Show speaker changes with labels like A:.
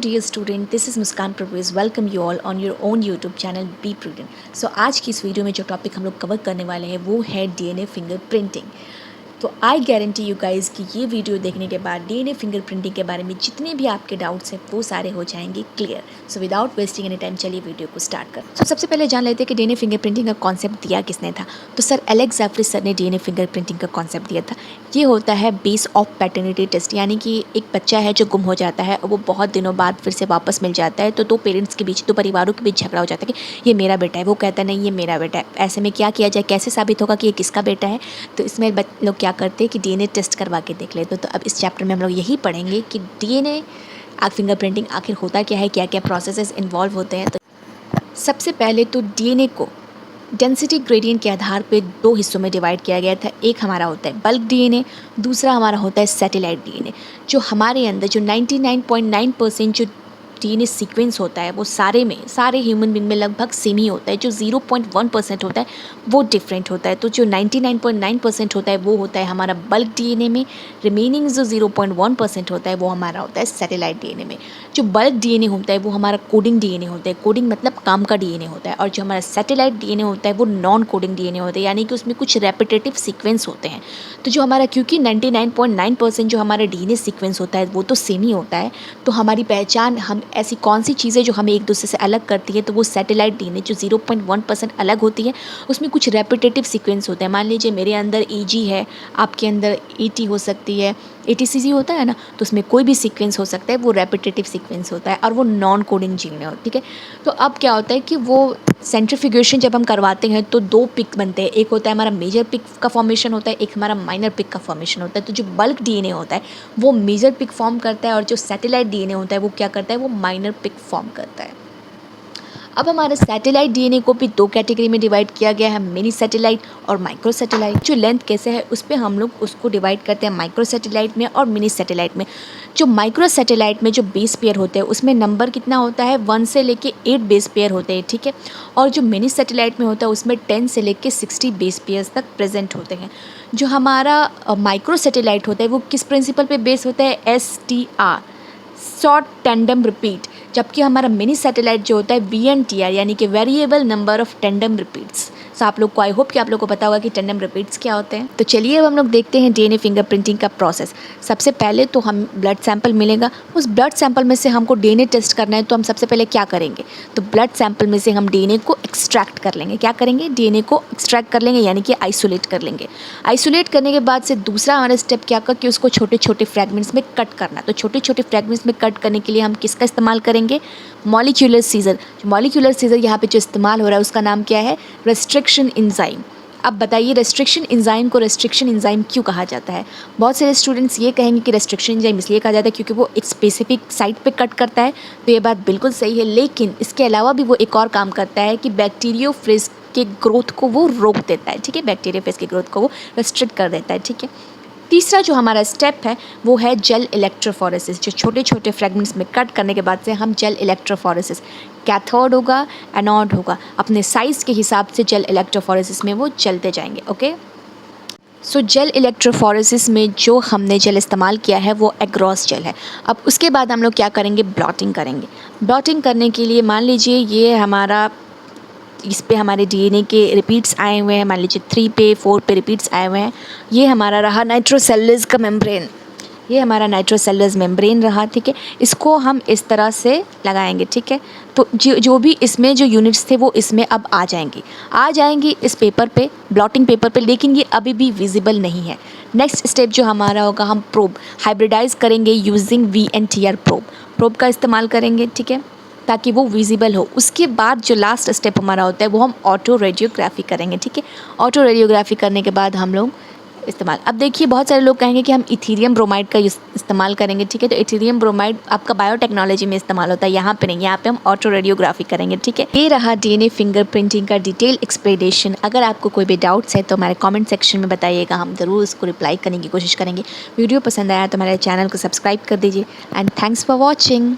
A: dear student, this is Muskan Parvez. Welcome you all on your own YouTube channel be prudent. So आज की इस video में जो topic हम लोग कवर करने वाले हैं वो है डीएनए फिंगर प्रिंटिंग. तो आई गारंटी यू गाइज़ कि ये वीडियो देखने के बाद डीएनए फिंगर प्रिंटिंग के बारे में जितने भी आपके डाउट्स हैं वो सारे हो जाएंगे clear. So without wasting any time चलिए वीडियो को स्टार्ट कर. सो सबसे पहले जान लेते हैं कि डीएनए फिंगर प्रिंटिंग का कॉन्सेप्ट दिया किसने था. तो सर एलेक्स जेफरी सर ने डीएनए फिंगर प्रिंटिंग का कॉन्सेप्ट दिया था. ये होता है बेस ऑफ पैटर्निटी टेस्ट, यानी कि एक बच्चा है जो गुम हो जाता है और वो बहुत दिनों बाद फिर से वापस मिल जाता है. तो दो पेरेंट्स के बीच, दो परिवारों के बीच झगड़ा हो जाता है कि ये मेरा बेटा है. वो कहता है नहीं ये मेरा बेटा है. ऐसे में क्या किया जाए, कैसे साबित होगा कि ये किसका बेटा है. तो इसमें लोग क्या करते हैं कि डीएनए टेस्ट करवा के देख लेते. तो अब इस चैप्टर में हम लोग यही पढ़ेंगे कि डीएनए फिंगर प्रिंटिंग आखिर होता क्या है, क्या क्या प्रोसेसेस इन्वॉल्व होते हैं. तो सबसे पहले तो डीएनए को डेंसिटी ग्रेडियंट के आधार पे दो हिस्सों में डिवाइड किया गया था. एक हमारा होता है बल्क डीएनए, दूसरा हमारा होता है सैटेलाइट डीएनए. जो हमारे अंदर जो 99.9% जो डीएनए सीक्वेंस होता है वो सारे ह्यूमन बीइंग में लगभग सेम ही होता है. जो 0.1% होता है वो डिफरेंट होता है. तो जो 99.9% होता है वो होता है हमारा बल्क डीएनए में. रिमेनिंग जो 0.1% होता है वो हमारा होता है सैटेलाइट डीएनए में. जो बल्क डीएनए होता है वो हमारा कोडिंग डीएनए होता है. कोडिंग मतलब काम का डीएनए होता है. और जो हमारा सैटेलाइट डीएनए होता है वो नॉन कोडिंग डीएनए होता है, यानी कि उसमें कुछ रेपिटेटिव सीक्वेंस होते हैं. तो जो हमारा, क्योंकि 99.9% जो हमारा डीएनए सीक्वेंस होता है वो तो सेम ही होता है, तो हमारी पहचान, हम ऐसी कौन सी चीज़ें जो हमें एक दूसरे से अलग करती है, तो वो सैटेलाइट डीएनए जो 0.1% अलग होती है उसमें कुछ रेपिटेटिव सीक्वेंस होते हैं. मान लीजिए मेरे अंदर एजी है, आपके अंदर एटी हो सकती है, एटीसीजी होता है ना, तो उसमें कोई भी सीक्वेंस हो सकता है, वो रेपिटेटिव सीक्वेंस होता है और वो नॉन कोडिंग जीन है. ठीक है. तो अब क्या होता है कि वो सेंट्रीफ्यूगेशन जब हम करवाते हैं तो दो पिक बनते हैं. एक होता है हमारा मेजर पिक का फॉर्मेशन होता है, एक हमारा माइनर पिक का फॉर्मेशन होता है. तो जो बल्क डीएनए होता है वो मेजर पिक फॉर्म करता है और जो सैटेलाइट डीएनए होता है वो क्या करता है, वो माइनर पिक फॉर्म करता है. अब हमारे सैटेलाइट डीएनए को भी दो कैटेगरी में डिवाइड किया गया है, मिनी सैटेलाइट और माइक्रो सैटेलाइट. जो लेंथ कैसे है उस पर हम लोग उसको डिवाइड करते हैं माइक्रो सैटेलाइट में और मिनी सैटेलाइट में. जो माइक्रो सैटेलाइट में जो बेस पेयर होते हैं उसमें नंबर कितना होता है, 1 से लेके 8 बेस पेयर होते हैं. ठीक है. और जो मिनी सैटेलाइट में होता है उसमें 10 से लेके 60 बेस पेयर्स तक प्रेजेंट होते हैं. जो हमारा माइक्रो सैटेलाइट होता है वो किस प्रिंसिपल पे बेस होता है, STR, शॉर्ट टेंडम रिपीट. जबकि हमारा मिनी सैटेलाइट जो होता है VNTR, यानी कि variable number of tandem repeats. So आप लोग को, आई होप कि आप लोग को पता होगा कि टेंडम रिपीट्स क्या होते हैं. तो चलिए अब हम लोग देखते हैं डीएनए फिंगर प्रिंटिंग का प्रोसेस. सबसे पहले तो हम ब्लड सैंपल मिलेगा, उस ब्लड सैंपल में से हमको डीएनए टेस्ट करना है. तो हम सबसे पहले क्या करेंगे, तो ब्लड सैंपल में से हम डीएनए को एक्सट्रैक्ट कर लेंगे. क्या करेंगे, डीएनए को एक्सट्रैक्ट कर लेंगे, यानी कि आइसोलेट कर लेंगे. आइसोलेट करने के बाद से दूसरा हमारा स्टेप क्या कर कि उसको छोटे छोटे फ्रैगमेंट्स में कट करना. तो छोटे छोटे फ्रैगमेंट्स में कट करने के लिए हम किसका इस्तेमाल करेंगे, मॉलिक्यूलर सीजर. मॉलिक्यूलर सीजर यहाँ पे जो इस्तेमाल हो रहा है उसका नाम क्या है, रेस्ट्रिक्शन एंजाइम. अब बताइए रेस्ट्रिक्शन एंजाइम को रेस्ट्रिक्शन एंजाइम क्यों कहा जाता है. बहुत सारे स्टूडेंट्स ये कहेंगे कि रेस्ट्रिक्शन एंजाइम इसलिए कहा जाता है क्योंकि वो एक स्पेसिफिक साइट पे कट करता है. तो ये बात बिल्कुल सही है, लेकिन इसके अलावा भी वो एक और काम करता है कि बैक्टीरियोफेज के ग्रोथ को वो रोक देता है. ठीक है. बैक्टीरियोफेज के ग्रोथ को वो रेस्ट्रिक्ट कर देता है. ठीक है. तीसरा जो हमारा स्टेप है वो है जेल इलेक्ट्रोफोरेसिस. जो छोटे छोटे फ्रेगमेंट्स में कट करने के बाद से हम जेल इलेक्ट्रोफोरेसिस, कैथोड होगा, एनोड होगा, अपने साइज़ के हिसाब से जेल इलेक्ट्रोफोरेसिस में वो चलते जाएंगे. ओके. सो जेल इलेक्ट्रोफोरेसिस में जो हमने जेल इस्तेमाल किया है वो एग्रॉस जेल है. अब उसके बाद हम लोग क्या करेंगे, ब्लॉटिंग करेंगे. ब्लॉटिंग करने के लिए मान लीजिए ये हमारा, इस पे हमारे डीएनए के रिपीट्स आए हुए हैं. मान लीजिए 3 पे 4 पे रिपीट्स आए हुए हैं. ये हमारा रहा नाइट्रोसेलुलोज का मेम्ब्रेन, ये हमारा नाइट्रोसेलुलोज मेम्ब्रेन रहा. ठीक है. इसको हम इस तरह से लगाएंगे. ठीक है. तो जो भी इसमें जो यूनिट्स थे वो इसमें अब आ जाएंगी इस पेपर पे, ब्लॉटिंग पेपर पे, लेकिन ये अभी भी विजिबल नहीं है. नेक्स्ट स्टेप जो हमारा होगा, हम प्रोब हाइब्रिडाइज करेंगे यूजिंग VNTR प्रोब का इस्तेमाल करेंगे. ठीक है. ताकि वो विजिबल हो. उसके बाद जो लास्ट स्टेप हमारा होता है वो हम ऑटो रेडियोग्राफी करेंगे. ठीक है. ऑटो रेडियोग्राफी करने के बाद हम लोग इस्तेमाल, अब देखिए बहुत सारे लोग कहेंगे कि हम इथीरियम ब्रोमाइड का इस्तेमाल करेंगे. ठीक है. तो इथीरियम ब्रोमाइड आपका बायोटेक्नोलॉजी में इस्तेमाल होता है, यहाँ पे नहीं, यहाँ पे हम ऑटो रेडियोग्राफी करेंगे. ठीक है. ये रहा डीएनए फिंगर प्रिंटिंग का डिटेल एक्सप्लेनेशन. अगर आपको कोई भी डाउट्स है तो हमारे कमेंट सेक्शन में बताइएगा, हम ज़रूर उसको रिप्लाई करने की कोशिश करेंगे. वीडियो पसंद आया तो हमारे चैनल को सब्सक्राइब कर दीजिए. And thanks for watching.